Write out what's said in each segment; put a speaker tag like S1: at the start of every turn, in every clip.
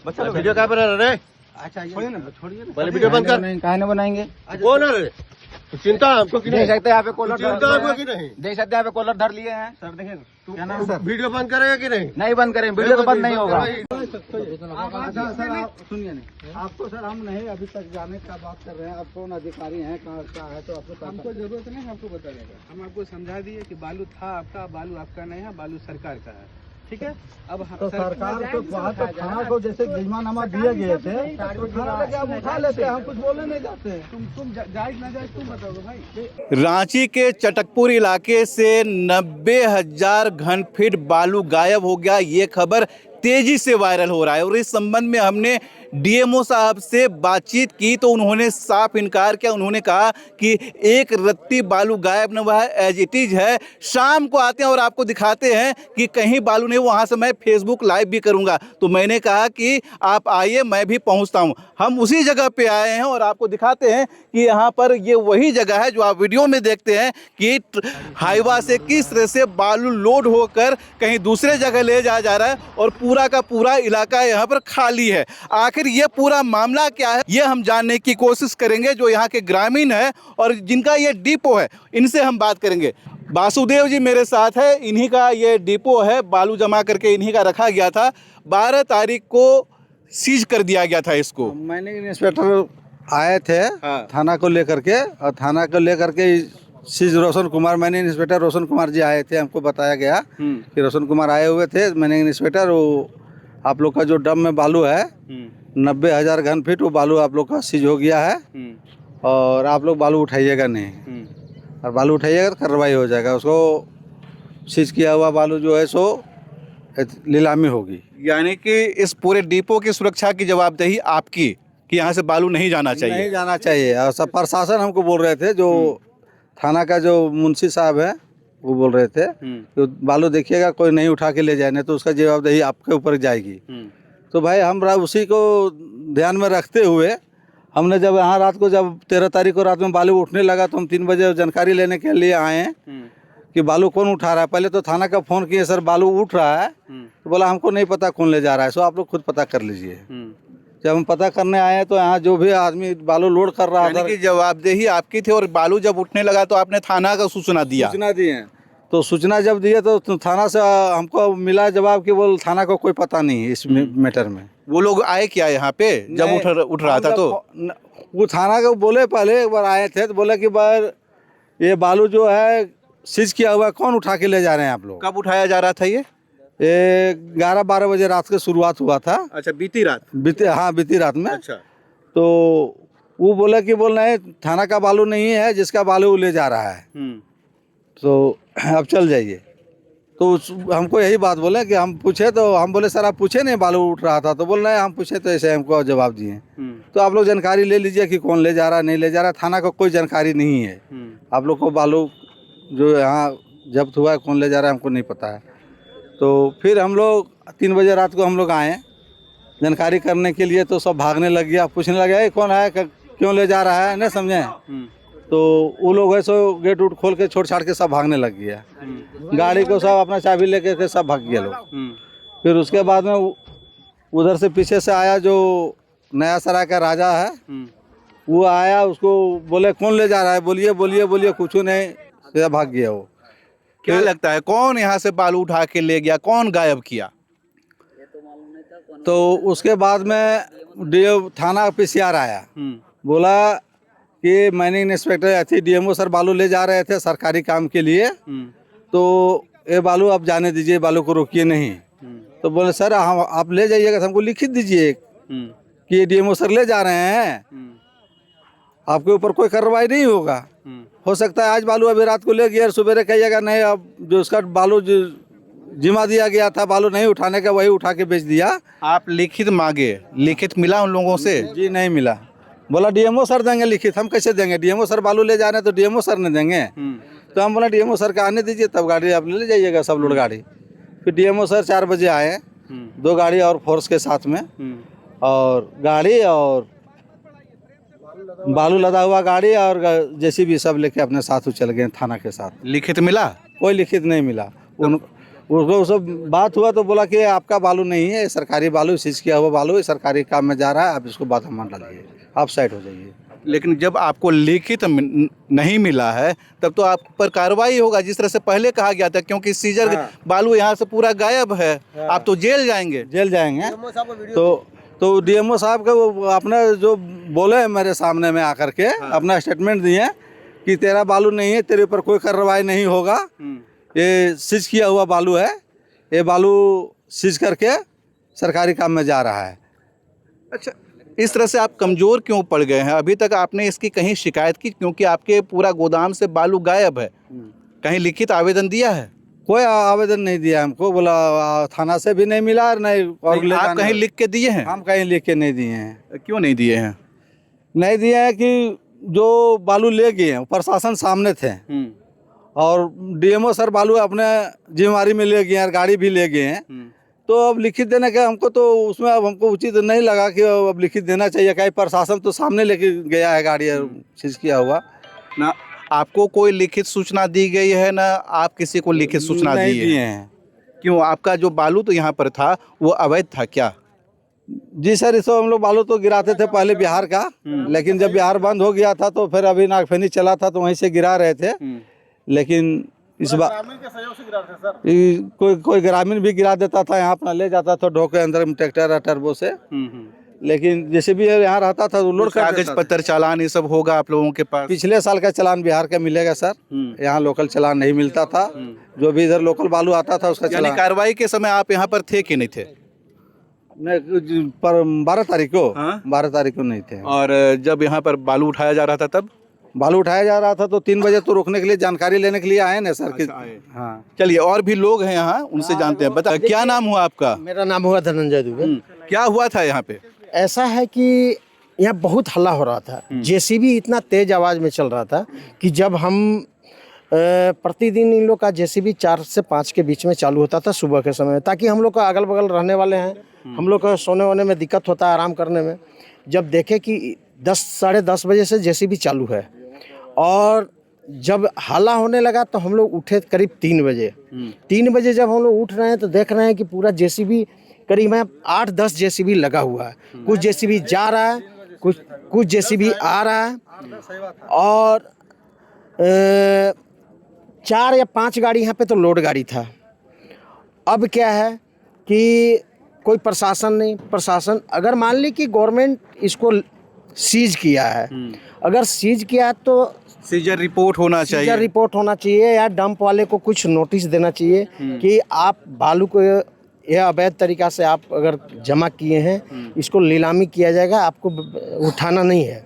S1: Video कहाँ पर है रे?
S2: अच्छा छोड़िए ना,
S1: पहले वीडियो बंद कर।
S2: कहाँ नहीं बनाएंगे?
S1: कौन है रे? चिंता हमको कि
S2: देख
S1: नहीं?
S2: सकते हैं यहाँ पे कॉलर
S1: चिंता हमको कि नहीं?
S2: देख सकते हैं यहाँ पे कॉलर धर लिए हैं सर। देखिए क्या नाम सर?
S1: वीडियो बंद करेगा कि नहीं?
S2: नहीं बंद करें, वीडियो तो बंद नहीं होगा।
S3: अच्छा सर आप सुनिए नहीं, आपको सर हम नहीं अभी तक जाने का बात कर रहे हैं। आप कौन अधिकारी हैं, कहाँ क्या है, तो आपको
S4: हमको जरूरत नहीं, हमको बता देगा। हम आपको समझा दिए कि बालू था आपका, बालू आपका नहीं है, बालू सरकार का है, ठीक है। अब
S3: तो सरकार को वहाँ तो थाना को जैसे जुर्माना दिए गए थे, तो थाना लगे आप उठा लेते हैं, हम कुछ बोलने नहीं जाते हैं।
S4: तुम जायज ना जायज तुम बताओगे भाई।
S5: रांची के चटकपुर इलाके से 90,000 घन फीट बालू गायब हो गया। ये खबर तेजी से वायरल हो रहा है और इस संबंध में हमने डीएमओ साहब से बातचीत की तो उन्होंने साफ इनकार किया। उन्होंने कहा कि एक रत्ती बालू गायब न हुआ है, एज इट इज है। शाम को आते हैं और आपको दिखाते हैं कि कहीं बालू नहीं, वहाँ से मैं फेसबुक लाइव भी करूँगा। तो मैंने कहा कि आप आइए, मैं भी पहुँचता हूँ। हम उसी जगह पे आए हैं और आपको दिखाते हैं कि यहाँ पर ये वही जगह है जो आप वीडियो में देखते हैं कि हाईवा से किस तरह से बालू लोड होकर कहीं दूसरे जगह ले जाया जा रहा है और पूरा का पूरा इलाका यहाँ पर खाली है। आखिर ये पूरा मामला क्या है, ये हम जानने की कोशिश करेंगे। जो यहाँ के ग्रामीण है और जिनका ये डिपो है, इनसे हम बात करेंगे। वासुदेव जी मेरे साथ है, इन्हीं का ये डिपो है, बालू जमा करके इन्हीं का रखा गया था। 12 तारीख को सीज कर दिया गया था इसको।
S3: मैंने इंस्पेक्टर आए थे थाना को लेकर के, और थाना को लेकर के सीज रोशन कुमार, मैंने इंस्पेक्टर रोशन कुमार जी आए थे। हमको बताया गया कि रोशन कुमार आए हुए थे। मैंने इंस्पेक्टर वो आप लोग का जो डम में बालू है 90,000 घन फीट, वो बालू आप लोग का सीज हो गया है और आप लोग बालू उठाइएगा नहीं, और बालू उठाइएगा तो कार्रवाई हो जाएगा। उसको सीज किया हुआ बालू जो है सो नीलामी होगी।
S5: यानी कि इस पूरे डिपो की सुरक्षा की जवाबदेही आपकी, कि यहाँ से बालू नहीं जाना चाहिए।
S3: नहीं जाना चाहिए। और सब प्रशासन हमको बोल रहे थे, जो थाना का जो मुंशी साहब है वो बोल रहे थे तो बालू देखिएगा कोई नहीं उठा के ले जाए, नहीं तो उसका जवाबदेही आपके ऊपर जाएगी। तो भाई हम उसी को ध्यान में रखते हुए हमने जब यहाँ रात को, जब 13 तारीख को रात में बालू उठने लगा तो हम 3 बजे जानकारी लेने के लिए आए कि बालू कौन उठा रहा है। पहले तो थाना का फ़ोन किए, सर बालू उठ रहा है, तो बोला हमको नहीं पता कौन ले जा रहा है, सो आप लोग खुद पता कर लीजिए। जब हम पता करने आए तो यहाँ जो भी आदमी बालू लोड कर रहा था,
S5: जवाबदेही आपकी थी और बालू जब उठने लगा तो आपने थाना का सूचना दिए।
S3: तो सूचना जब दिए तो थाना से हमको मिला जवाब कि बोल थाना को कोई पता नहीं इस मैटर में।
S5: वो लोग आए क्या यहाँ पे जब उठ रहा था? तो
S3: वो थाना को बोले, पहले एक बार आए थे तो बोले कि बार ये बालू जो है सीज किया हुआ, कौन उठा के ले जा रहे हैं आप लोग?
S5: कब उठाया जा रहा था ये?
S3: 11-12 बजे रात के शुरुआत हुआ था।
S5: अच्छा, बीती रात?
S3: बीती रात में।
S5: अच्छा।
S3: तो वो बोला कि बोल रहे थाना का बालू नहीं है, जिसका बालू ले जा रहा है, तो अब चल जाइए। तो हमको यही बात बोले कि हम पूछे, तो हम बोले सर आप पूछे नहीं बालू उठ रहा था? तो बोल रहे हैं हम पूछे तो ऐसे हमको जवाब दिए। तो आप लोग जानकारी ले लीजिए कि कौन ले जा रहा नहीं ले जा रहा। थाना को कोई जानकारी नहीं है। आप लोग को बालू जो यहाँ जब्त हुआ है कौन ले जा रहा है हमको नहीं पता है। तो फिर हम लोग 3 बजे रात को हम लोग आए जानकारी करने के लिए, तो सब भागने लग गया, पूछने लगे कौन है, क्यों ले जा रहा है, नहीं समझे। तो वो लोग है सो गेट उट खोल के छोड़ छाड़ के सब भागने लग गया। गाड़ी को सब अपना चाबी लेके के सब भाग गया लोग। फिर उसके बाद में उधर से पीछे से आया जो नया सराय का राजा है, वो आया, उसको बोले कौन ले जा रहा है, बोलिए बोलिए बोलिए, कुछ नहीं, सीधा भाग गया वो।
S5: क्या लगता है कौन यहाँ से बालू उठा के ले गया, कौन गायब किया?
S3: तो उसके बाद में थाना PCR आया, बोला कि मैनेजिंग इंस्पेक्टर डीएमओ सर बालू ले जा रहे थे सरकारी काम के लिए, तो ये बालू आप जाने दीजिए, बालू को रोकिए नहीं। तो बोले सर हम आप ले जाइएगा तो हमको लिखित दीजिए कि ये डीएमओ सर ले जा रहे हैं, आपके ऊपर कोई कार्रवाई नहीं होगा। हो सकता है आज बालू अभी रात को ले गया, सुबह कहिएगा नहीं, अब जो उसका बालू जिम्मा दिया गया था बालू नहीं उठाने का, वही उठा के बेच दिया।
S5: आप लिखित मांगे, लिखित मिला उन लोगों से?
S3: जी नहीं मिला। बोला डीएमओ सर देंगे लिखित, हम कैसे देंगे, डीएमओ सर बालू ले जा रहे हैं तो डीएमओ सर ने देंगे। तो हम बोला डीएमओ सर का आने दीजिए, तब गाड़ी आप ले जाइएगा, सब लोड गाड़ी। फिर डीएमओ सर 4 बजे आए, 2 गाड़ी और फोर्स के साथ में, और गाड़ी और बालू लदा हुआ गाड़ी और जेसीबी सब लेके अपने साथ चल गए थाना के साथ।
S5: लिखित मिला?
S3: कोई लिखित नहीं मिला। उसको सब बात हुआ तो बोला कि आपका बालू नहीं है, सरकारी बालू, सीज किया हुआ बालू है, सरकारी काम में जा रहा है, आप इसको बात मान डालिए, आप साइड हो जाइए।
S5: लेकिन जब आपको लिखित नहीं मिला है तब तो आप पर कार्रवाई होगा, जिस तरह से पहले कहा गया था, क्योंकि सीजर बालू यहाँ से पूरा गायब है, आप तो जेल जाएंगे।
S3: जेल जाएंगे। तो डीएमओ साहब का वो अपना जो बोले मेरे सामने में आकर के अपना स्टेटमेंट दिए कि तेरा बालू नहीं है, तेरे ऊपर कोई कार्रवाई नहीं होगा, ये सीज किया हुआ बालू है, ये बालू सीज करके सरकारी काम में जा रहा है।
S5: अच्छा, इस तरह से आप कमज़ोर क्यों पड़ गए हैं? अभी तक आपने इसकी कहीं शिकायत की? क्योंकि आपके पूरा गोदाम से बालू गायब है, कहीं लिखित आवेदन दिया है?
S3: कोई आवेदन नहीं दिया हमको, बोला थाना से भी नहीं मिला और नहीं और
S5: आप कहीं लिख के दिए हैं?
S3: हम कहीं लिख के नहीं दिए हैं।
S5: क्यों नहीं दिए हैं?
S3: नहीं दिए हैं कि जो बालू ले गए हैं प्रशासन सामने थे और डीएमओ सर बालू अपने जिम्मेवारी में ले गए हैं और गाड़ी भी ले गए हैं, तो अब लिखित देने का हमको तो उसमें अब हमको उचित नहीं लगा कि अब लिखित देना चाहिए। कहीं प्रशासन तो सामने लेके गया है गाड़ी चीज किया हुआ
S5: ना, आपको कोई लिखित सूचना दी गई है ना आप किसी को लिखित सूचना
S3: नहीं
S5: दी
S3: दिए
S5: है?
S3: हैं।
S5: क्यों, आपका जो बालू तो यहाँ पर था वो अवैध था क्या?
S3: जी सर, इसको हम लोग बालू तो गिराते थे पहले बिहार का, लेकिन जब बिहार बंद हो गया था तो फिर अभी नागफनी चला था तो वहीं से गिरा रहे थे। लेकिन इस बार कोई ग्रामीण भी गिरा देता था, यहाँ अपना ले जाता था ढो के अंदर ट्रैक्टर टर्बो से। लेकिन जैसे भी यहाँ रहता था तो लोड
S5: कागज पत्र चालान ये सब होगा आप लोगों के पास?
S3: पिछले साल का चालान बिहार का मिलेगा सर, यहाँ लोकल चालान नहीं मिलता था। जो भी इधर लोकल बालू आता था उसका
S5: यानी कार्रवाई के समय आप यहाँ पर थे कि नहीं थे?
S3: नहीं, पर 12 तारीख को 12 तारीख को नहीं थे।
S5: और जब यहाँ पर बालू उठाया जा रहा था तब?
S3: बालू उठाया जा रहा था तो 3 बजे तो रोकने के लिए जानकारी लेने के लिए आए ना सर।
S5: अच्छा, हाँ, चलिए और भी लोग हैं यहाँ, उनसे जानते हैं। बता, क्या नाम हुआ आपका?
S6: मेरा नाम हुआ धनंजय दुबे।
S5: क्या हुआ था यहाँ पे?
S6: ऐसा है कि यहाँ बहुत हल्ला हो रहा था, जेसीबी इतना तेज आवाज में चल रहा था कि जब हम प्रतिदिन इन लोग का जेसीबी 4 से 5 के बीच में चालू होता था सुबह के समय, ताकि हम लोग का अगल बगल रहने वाले हैं, हम लोग का सोने वोने में दिक्कत होता है, आराम करने में। जब देखे कि 10 साढ़े 10 बजे से जेसीबी चालू है और जब हल्ला होने लगा तो हम लोग उठे करीब 3 बजे। 3 बजे जब हम लोग उठ रहे हैं तो देख रहे हैं कि पूरा जेसीबी करीब 8-10 जेसीबी लगा हुआ है। कुछ जेसीबी जा रहा है, कुछ जेसीबी आ रहा है और 4 या 5 गाड़ी यहाँ पे तो लोड गाड़ी था। अब क्या है कि कोई प्रशासन नहीं, प्रशासन अगर मान ली कि गवर्नमेंट इसको सीज किया है, अगर सीज किया है तो
S5: सीजर रिपोर्ट होना चाहिए,
S6: सीजर रिपोर्ट होना चाहिए या डंप वाले को कुछ नोटिस देना चाहिए कि आप बालू को यह अवैध तरीका से आप अगर जमा किए हैं इसको नीलामी किया जाएगा, आपको उठाना नहीं है।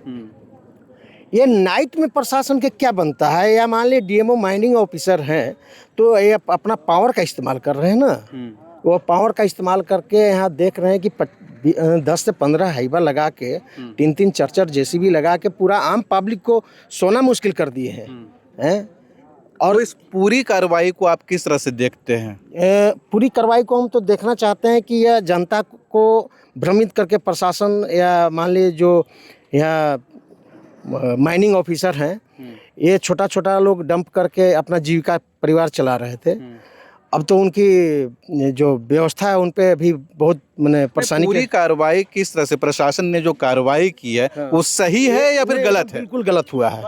S6: ये नाइट में प्रशासन के क्या बनता है? या मान ली डीएमओ माइनिंग ऑफिसर हैं तो ये अपना पावर का इस्तेमाल कर रहे हैं ना, वो पावर का इस्तेमाल करके यहाँ देख रहे हैं कि 10 से 15 हाइवा लगा के 3-3 4-4 जेसीबी लगा के पूरा आम पब्लिक को सोना मुश्किल कर दिए हैं।
S5: और तो इस पूरी कार्रवाई को आप किस तरह से देखते हैं?
S6: पूरी कार्रवाई को हम तो देखना चाहते हैं कि यह जनता को भ्रमित करके प्रशासन या मान लीजिए जो यहाँ माइनिंग ऑफिसर हैं, ये छोटा छोटा लोग डंप करके अपना जीविका परिवार चला रहे थे। अब तो उनकी जो व्यवस्था है उन पे अभी बहुत मैंने परेशानी।
S5: पूरी कार्रवाई किस तरह से प्रशासन ने जो कार्रवाई की है वो सही है या फिर गलत है?
S6: बिल्कुल गलत हुआ है।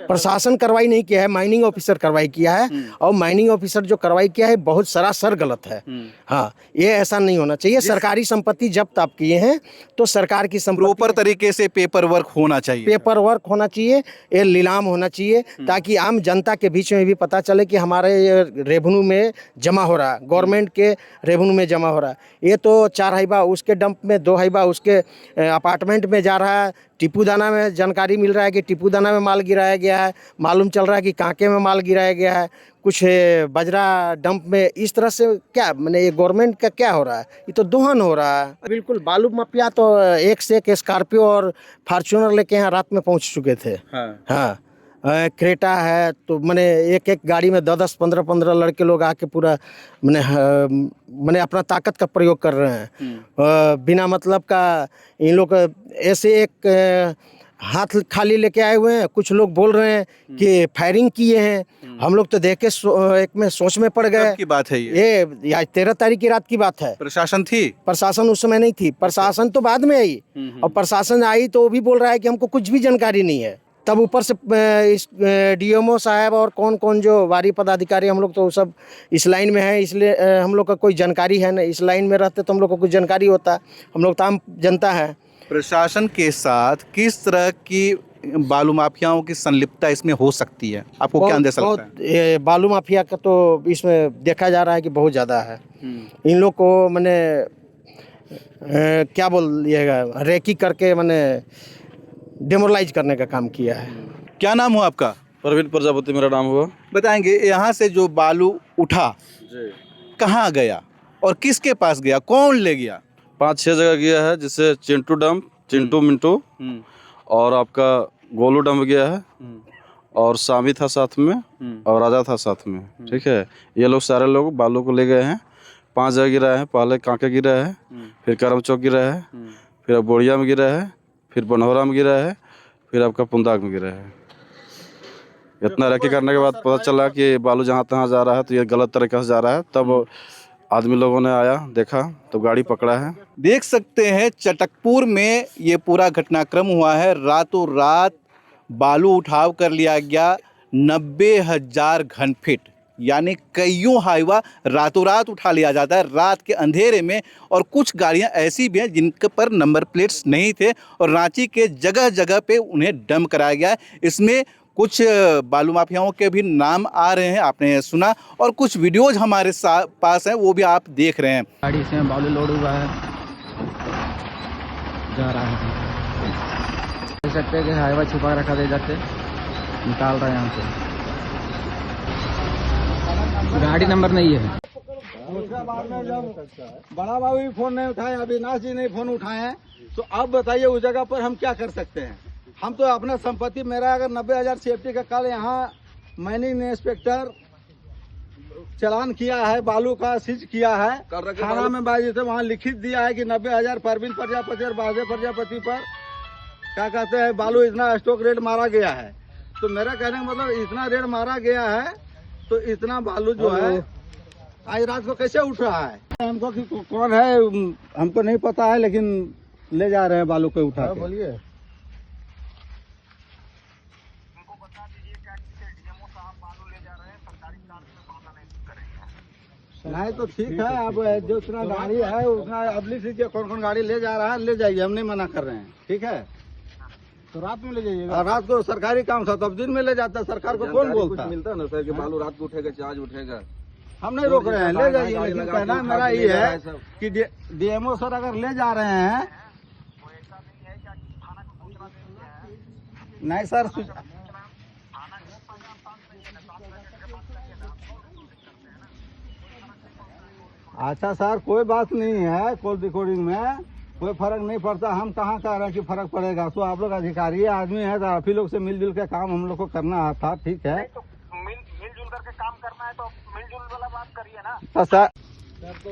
S6: प्रशासन कार्रवाई नहीं किया है, माइनिंग ऑफिसर कार्रवाई किया है और माइनिंग ऑफिसर जो कार्रवाई किया है बहुत सरासर गलत है। हाँ, ये ऐसा नहीं होना चाहिए। सरकारी संपत्ति जब्त आप किए हैं तो सरकार की संपत्ति
S5: प्रॉपर तरीके से पेपर वर्क होना चाहिए,
S6: पेपर वर्क होना चाहिए, ये नीलाम होना चाहिए ताकि आम जनता के बीच में भी पता चले कि हमारे रेवेन्यू में जमा हो रहा है, गवर्नमेंट के रेवेन्यू में जमा हो रहा है। ये तो 4 हाइबा उसके डंप में, 2 हाइबा उसके अपार्टमेंट में जा रहा है। टिपू दाना में जानकारी मिल रहा है कि टिपू दाना में माल गिराया गया है, मालूम चल रहा है कि कांके में माल गिराया गया है, कुछ बजरा डंप में। इस तरह से क्या मैंने ये गवर्नमेंट का क्या हो रहा है? ये तो दोहन हो रहा है। बिल्कुल बालू माफिया तो एक से एक स्कॉर्पियो और फार्चूनर लेके यहाँ रात में पहुँच चुके थे। हाँ, क्रेटा है तो मैंने एक गाड़ी में 10-10, 15-15 लड़के लोग आके पूरा मैंने अपना ताकत का प्रयोग कर रहे हैं। बिना मतलब का इन लोग ऐसे एक हाथ खाली लेके आए हुए हैं। कुछ लोग बोल रहे हैं कि फायरिंग किए हैं। हम लोग तो देख के एक में सोच में पड़ गए।
S5: कब की बात है ये?
S6: ये आज 13 तारीख की रात की बात है।
S5: प्रशासन थी?
S6: प्रशासन उस समय नहीं थी, प्रशासन तो बाद में आई। और प्रशासन आई तो वो भी बोल रहा है कि हमको कुछ भी जानकारी नहीं है। तब ऊपर से इस डीएमओ साहब और कौन कौन जो वारी पदाधिकारी, हम लोग तो सब इस लाइन में है, इसलिए हम लोग का कोई जानकारी है ना। इस लाइन में रहते तो हम लोग को कुछ जानकारी होता। हम लोग तो आम जनता है।
S5: प्रशासन के साथ किस तरह की बालू माफियाओं की संलिप्तता इसमें हो सकती है, आपको क्या अंदेशा लगता है?
S6: ये बालू माफिया का तो इसमें देखा जा रहा है कि बहुत ज़्यादा है। इन लोग को मैंने क्या बोलिएगा, रेकी करके मैंने डेमोरलाइज करने का काम किया है।
S5: क्या नाम हुआ आपका?
S3: प्रवीण प्रजापति मेरा नाम हुआ।
S5: बताएंगे यहाँ से जो बालू उठा कहाँ गया और किसके पास गया, कौन ले गया?
S3: 5-6 जगह गया है, जिससे चिंटू डंप, चिंटू मिंटू और आपका गोलू डंप गया है और सामी था साथ में और राजा था साथ में। ठीक है, ये लोग सारे लोग बालू को ले गए हैं। 5 जगह गिरा है। पहले कांके गिरा है, फिर करम चौक गिरा है, फिर बोड़िया में गिरा है, फिर बनौरा में गिरा है, फिर आपका पुंदाग में गिरा है। इतना रेकी करने के बाद पता चला कि बालू जहाँ तहाँ जा रहा है तो ये गलत तरीके से जा रहा है। तब आदमी लोगों ने आया, देखा तो गाड़ी पकड़ा है।
S5: देख सकते हैं चटकपुर में ये पूरा घटनाक्रम हुआ है। रातों रात बालू उठाव कर लिया गया 90,000 घन फीट, यानी कईयों हाईवा रातों रात उठा लिया जाता है रात के अंधेरे में। और कुछ गाड़ियां ऐसी भी हैं जिनके पर नंबर प्लेट्स नहीं थे और रांची के जगह जगह पे उन्हें डंप कराया गया है। इसमें कुछ बालू माफियाओं के भी नाम आ रहे हैं, आपने सुना, और कुछ वीडियोज हमारे पास हैं, वो भी आप देख रहे हैं।
S2: गाड़ी से बालू लोड हुआ है, जा रहा है। देख सकते हैं कि हाईवा छुपा रखा दे जाते, निकाल रहा है यहाँ से। गाड़ी नंबर नहीं है।
S7: उसके बाद में जब बड़ा बाबू भी फोन नहीं उठाए, अविनाश जी नहीं फोन उठाए हैं, तो अब बताइए उस जगह पर हम क्या कर सकते हैं? हम तो अपना संपत्ति, मेरा अगर 90,000 सेफ्टी का कल यहाँ माइनिंग इंस्पेक्टर चलान किया है, बालू का सीज किया है थाना में, बाजी से वहाँ लिखित दिया है कि 90,000 परवीन प्रजापति और बाजे प्रजापति पर क्या कहते हैं बालू इतना स्टॉक रेट मारा गया है। तो मेरा कहने का मतलब इतना रेट मारा गया है तो इतना बालू जो है आज रात को कैसे उठ रहा है? हमको कि कौन है हमको नहीं पता है, लेकिन ले जा रहे हैं बालू को उठा के। बोलिए नहीं तो ठीक है, अब जो उतना गाड़ी है उतना अब लिख लीजिए कौन कौन गाड़ी ले जा रहा है, ले जाइए, हम नहीं मना कर रहे हैं। ठीक है, तो रात में ले जाइएगा। रात को सरकारी काम था, तब दिन में ले जाता, सरकार को कौन बोलता? मिलता है ना सर कि बालू रात को उठेगा, चार्ज उठेगा। हम नहीं रोक रहे हैं, ले जाइए, लेकिन कहना मेरा ये है कि डीएमओ सर अगर ले जा रहे हैं, नहीं सर, अच्छा सर कोई बात नहीं है, कॉल रिकॉर्डिंग में कोई फर्क नहीं पड़ता। हम कहाँ कह रहे हैं कि फर्क पड़ेगा? तो आप लोग अधिकारी आदमी है, तो आप ही लोग से मिलजुल के काम हम लोग को करना था। ठीक है, तो मिलजुल करके काम करना है तो मिलजुल वाला बात करिए ना। तो सर तो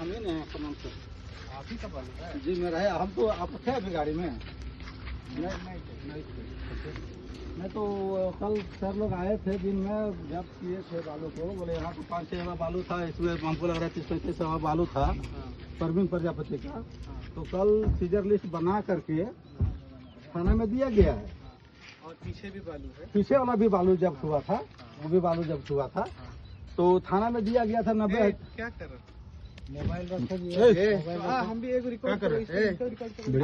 S7: अमीन है, आप ही का बालू है जी मेरा है। हम तो आप थे अभी गाड़ी में? नहीं तो कल सर लोग आए थे दिन में, जब किए थे बालू को, बोले यहाँ तो 5-6 बालू था, इसमें हमको लग रहा है 30-35 बालू था परवीन प्रजापति का। तो कल सीजर लिस्ट बना करके थाना में दिया गया है।
S4: और पीछे भी बालू है,
S7: पीछे वाला भी बालू जब्त हुआ था, वो भी बालू जब्त हुआ था, तो थाना में दिया गया था 90।
S4: क्या कर रहा?
S7: मोबाइल
S4: हम भी एक रिकॉर्ड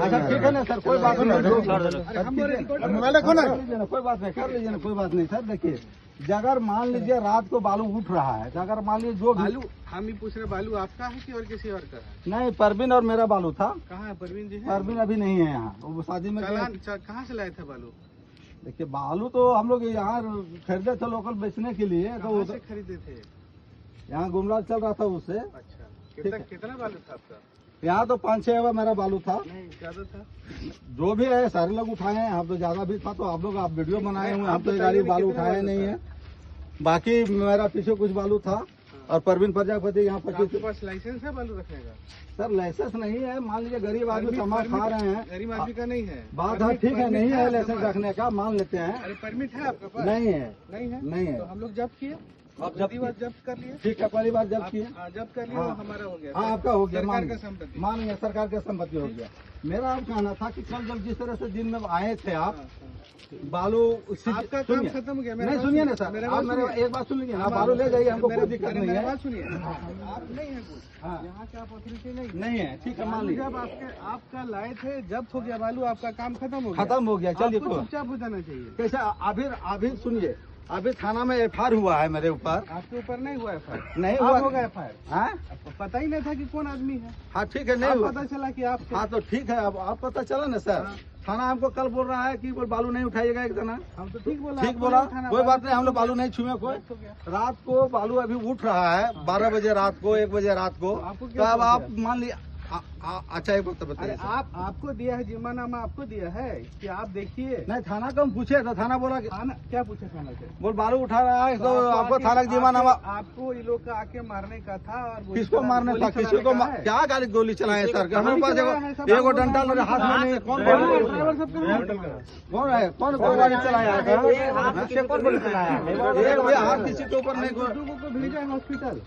S7: अच्छा ठीक है ना सर, कोई बात नहीं, मोबाइल रखो ना, कोई बात नहीं, कर लीजिए ना, कोई बात नहीं सर। देखिए अगर मान लीजिए रात को बालू उठ रहा है, तो अगर मान लीजिए जो
S4: बालू, हम ही पूछ रहे बालू आपका है कि और किसी और का है?
S7: नहीं, परवीन और मेरा बालू था।
S4: कहाँ है परवीन जी?
S7: परवीन अभी नहीं है यहाँ, वो शादी में।
S4: कहाँ से लाए थे बालू?
S7: देखिए बालू तो हम लोग यहाँ खरीदे थे लोकल बेचने के लिए, तो
S4: उसे खरीदे थे,
S7: यहाँ गुमराज चल रहा था उससे।
S4: अच्छा, कितना बालू था आपका?
S7: यहाँ तो 5-6 मेरा बालू था।
S4: नहीं ज्यादा था,
S7: जो भी है सारे लोग उठाए हैं, आप तो ज्यादा भी था, तो आप लोग आप वीडियो बनाए हुए, हम तो गाड़ी बालू उठाए नहीं है। बाकी मेरा पीछे कुछ बालू था, और परवीन प्रजापति यहाँ
S4: आपके
S7: 25।
S4: पास लाइसेंस है बालू रखने का?
S7: सर लाइसेंस नहीं है, मान लीजिए गरीब आदमी कमा खा रहे हैं,
S4: गरीब आदमी का नहीं है
S7: बात है ठीक है, नहीं है लाइसेंस रखने का, मान लेते हैं।
S4: अरे परमिट है आपके पास?
S7: नहीं है,
S4: नहीं है?
S7: नहीं है।
S4: तो हम लोग जब्त किए,
S7: आप
S4: पहली बार जब्त कर लिए।
S7: ठीक है, पहली बार जब किए,
S4: जब्त कर लिए,
S7: हाँ।
S4: वो हमारा हो गया।
S7: हाँ आपका हो गया,
S4: सरकार
S7: मान
S4: का संपत्ति।
S7: मानिए सरकार की संपत्ति हो गया। मेरा आप कहना था कि कल जब जिस तरह से दिन में आए थे आप, बालू
S4: आपका काम खत्म हो गया।
S7: नहीं सुनिए ना सर, आप मेरे एक बात सुन लीजिए, आप बालू ले जाइए, हमको कोई दिक्कत नहीं है।
S4: बात सुनिए, आप नहीं है कुछ,
S7: हाँ।
S4: यहाँ के आप अथॉरिटी नहीं
S7: नहीं है, ठीक है, मान
S4: बालू
S7: लीजिए
S4: जब आपका लाए थे, जब्त हो गया बालू, आपका काम खत्म हो गया।
S7: खत्म हो गया, चलिए
S4: आपको
S7: तो
S4: चुपचाप हो जाना चाहिए।
S7: कैसा अभी सुनिए, अभी थाना में FIR हुआ है मेरे ऊपर।
S4: आपके ऊपर नहीं हुआ FIR?
S7: नहीं
S4: आप
S7: हुआ,
S4: होगा FIR?
S7: हाँ
S4: आपको पता ही नहीं था कि कौन आदमी है।
S7: हाँ ठीक है, नहीं
S4: आप
S7: हुआ।
S4: पता चला कि आप थे।
S7: हाँ तो ठीक है, अब आप पता चला ना सर।
S4: हाँ।
S7: थाना हमको कल बोल रहा है कि वो बालू नहीं उठाइएगा एक जना।
S4: हम तो ठीक बोला,
S7: ठीक
S4: आपको
S7: बोला,
S4: नहीं उठाना,
S7: कोई बात नहीं, हम लोग बालू नहीं छुए कोई।
S4: हो गया।
S7: रात को बालू अभी उठ रहा है, 12 बजे रात को, 1 बजे रात को।
S4: आपको
S7: तो
S4: क्या
S7: अब आप
S4: सोचा?
S7: मान लिया, अच्छा एक बात तो
S4: अरे
S7: बताइए।
S4: आपको दिया है, जुर्माना आपको दिया है कि आप देखिए।
S7: नहीं थाना को हम पूछे तो थाना बोला कि
S4: थाना क्या पूछे थाना से?
S7: बोल बालू उठा रहा है, तो आपको थाना का जीवानामा।
S4: आपको ये लोग का आके मारने का था और गोली
S7: किसको
S4: चलाने-
S7: मारने
S4: गोली
S7: था, किसी
S4: चलाने
S7: को
S4: का है।
S7: क्या गाली गोली चलाए सर? हमारे
S4: गोली
S7: पास
S4: चलाया है, सब
S7: एगो
S4: आपको
S7: डंडा
S4: मारने
S7: मेरे हाथ में नहीं है। कौन
S4: ड्राइवर
S7: गोली
S4: ड्राइवर सब
S7: कौन है, कौन गाड़ी चलाया है? कौन गोली चलाया है? एक भी हाथ किसी के ऊपर नहीं।
S4: को भेजा है हॉस्पिटल।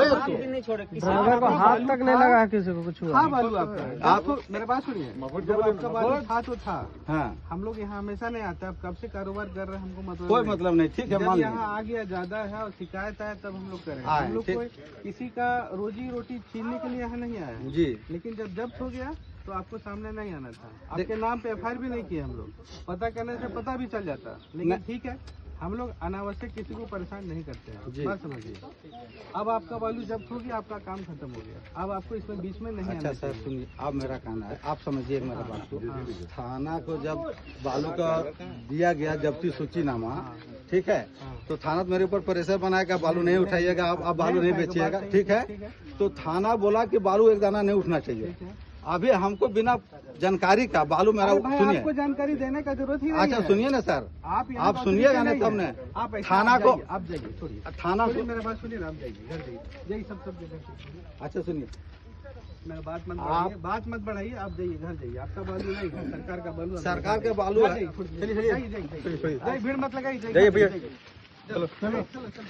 S2: ड्राइवर को हाथ तक नहीं लगा किसी को कुछ हुआ?
S4: हाँ बालू आपका, आपको मेरे बात सुनिए, जब आपका बालू था तो था।
S7: हाँ
S4: हम लोग यहाँ हमेशा नहीं आते, आप कब से कारोबार कर रहे हैं हमको मतलब
S7: कोई
S4: नहीं।
S7: मतलब नहीं, ठीक है
S4: जब
S7: मान
S4: यहाँ आ गया ज्यादा है और शिकायत आए तब हम लोग करें।
S7: आए,
S4: हम लोग
S7: ठीक।
S4: कोई किसी का रोजी रोटी छीनने के लिए यहाँ नहीं आए हैं।
S7: जी।
S4: लेकिन जब जब्त हो गया तो आपको सामने नहीं आना था। आपके नाम पे FIR भी नहीं किए हम लोग, पता करने से पता भी चल जाता। लेकिन ठीक है, हम लोग अनावश्यक किसी को परेशान नहीं करते
S7: जी।
S4: हैं, बात समझिए। अब आपका बालू जब्त हो गया, आपका काम खत्म हो गया, अब आपको इसमें बीच में नहीं
S7: अच्छा
S4: आना
S7: सर
S4: चाहिए।
S7: सुनिए, अब मेरा कहना है, आप समझिए मेरा बात को। थाना को जब बालू का दिया गया जब्ती सूचीनामा, ठीक है, तो थाना मेरे ऊपर प्रेशर बनाया कि बालू नहीं उठाइएगा, आप बालू नहीं बेचिएगा, ठीक है। तो थाना बोला कि बालू एक दाना नहीं उठना चाहिए। अभी हमको बिना जानकारी का बालू मेरा,
S4: अरे भाई,
S7: सुनिए
S4: आपको जानकारी देने का जरूरत ही नहीं
S7: अच्छा
S4: है।
S7: सुनिए ना सर,
S4: यहाँ
S7: आप
S4: पर
S7: सुनिएगा
S4: नहीं
S7: नहीं तब
S4: है।
S7: ने
S4: आप ऐसे
S7: थाना
S4: आप
S7: को,
S4: जाइए, आप जाइए, छोड़िए
S7: थाना
S4: छोड़िए,
S7: को,
S4: मेरा बात सुनिए, आप जाइए, घर जाइए, जाइए सब जगह।
S7: अच्छा सुनिए,
S4: मेरा बात मत
S7: आप-
S4: बढ़ाइए, बात मत बढ़ाइए, आप जाइए, घर जाइए। आपका बालू नहीं है, सरकार का बालू है।
S7: सरकार के बालू है।
S4: जाइए, छोड़िए,
S7: चलिए,
S4: जाइए,
S7: चलिए।
S4: जाइए,
S7: चलिए,
S4: जाइए, जाइए, भीड़ मत लगाइए,
S7: जाइए भैया।
S4: चलो चलो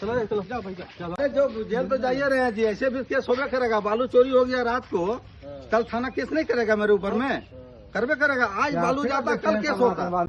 S4: चलो चलो जाओ भैया, चलो।
S7: अरे जो जेल तो जाइए रहे हैं जी, ऐसे भी केस होगा करेगा। बालू चोरी हो गया रात को, कल थाना केस नहीं करेगा मेरे ऊपर में, करबे करेगा। आज बालू जाता, कल केस होता।